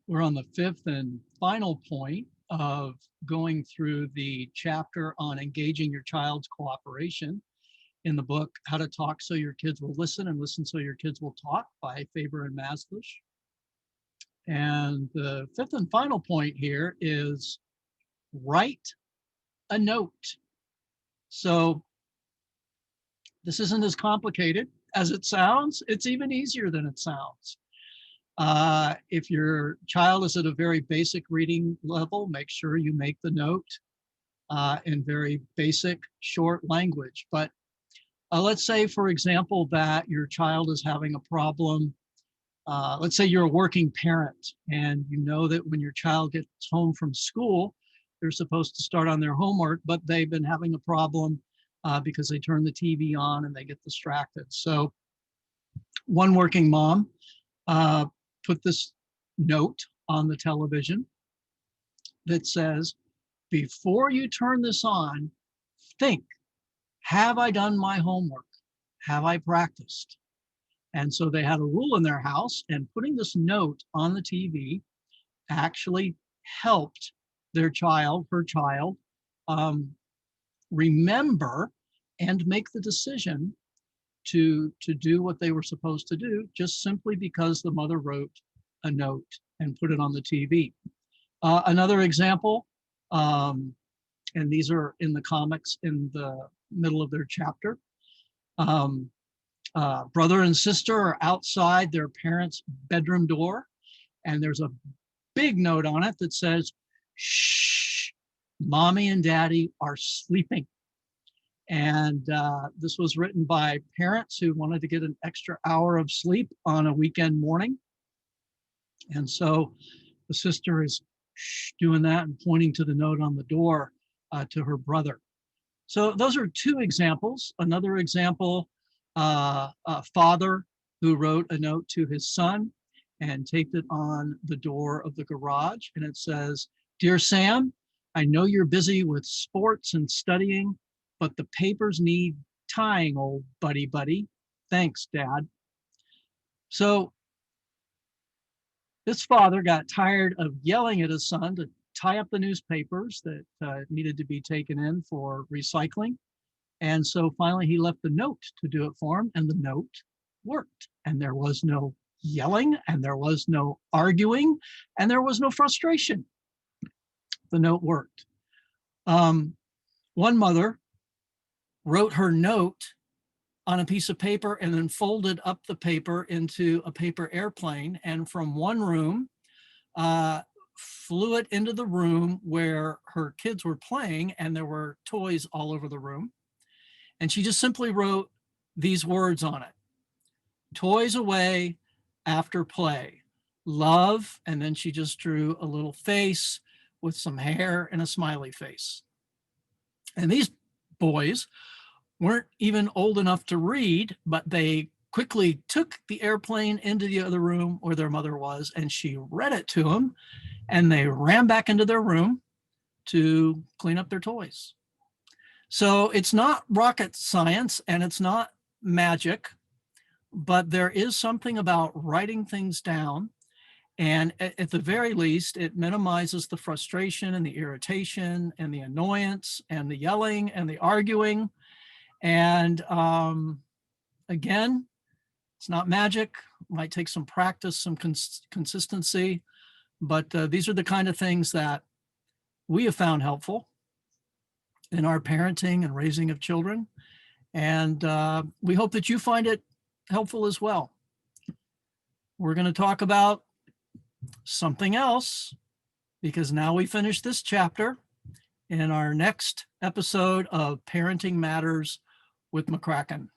We're on the fifth and final point of going through the chapter on engaging your child's cooperation in the book, How to Talk So Your Kids Will Listen and Listen So Your Kids Will Talk by Faber and Maslish. And the fifth and final point here is write a note. So this isn't as complicated as it sounds. It's even easier than it sounds. If your child is at a very basic reading level, make sure you make the note in very basic, short language. But let's say, for example, that your child is having a problem. Let's say you're a working parent and you know that when your child gets home from school, they're supposed to start on their homework, but they've been having a problem because they turn the TV on and they get distracted. So one working mom put this note on the television that says, before you turn this on, think, have I done my homework? Have I practiced? And so they had a rule in their house, and putting this note on the TV actually helped her child, remember and make the decision to do what they were supposed to do, just simply because the mother wrote a note and put it on the TV. Another example, and these are in the comics in the middle of their chapter. Brother and sister are outside their parents' bedroom door, and there's a big note on it that says, shh, mommy and daddy are sleeping. And this was written by parents who wanted to get an extra hour of sleep on a weekend morning. And so the sister is doing that and pointing to the note on the door to her brother. So those are two examples. Another example, a father who wrote a note to his son and taped it on the door of the garage. And it says, "Dear Sam, I know you're busy with sports and studying, but the papers need tying, old buddy. Thanks, Dad." So this father got tired of yelling at his son to tie up the newspapers that needed to be taken in for recycling. And so finally he left the note to do it for him, and the note worked. And there was no yelling, and there was no arguing, and there was no frustration. The note worked. One mother wrote her note on a piece of paper and then folded up the paper into a paper airplane, and from one room flew it into the room where her kids were playing, and there were toys all over the room. And she just simply wrote these words on it: toys away after play, love. And then she just drew a little face with some hair and a smiley face. And these boys weren't even old enough to read, but they quickly took the airplane into the other room where their mother was, and she read it to them, and they ran back into their room to clean up their toys. So it's not rocket science and it's not magic, but there is something about writing things down. And at the very least, it minimizes the frustration and the irritation and the annoyance and the yelling and the arguing. And again, it's not magic. It might take some practice, some consistency, but these are the kind of things that we have found helpful in our parenting and raising of children. And we hope that you find it helpful as well. We're going to talk about something else, because now we finish this chapter in our next episode of Parenting Matters with McCracken.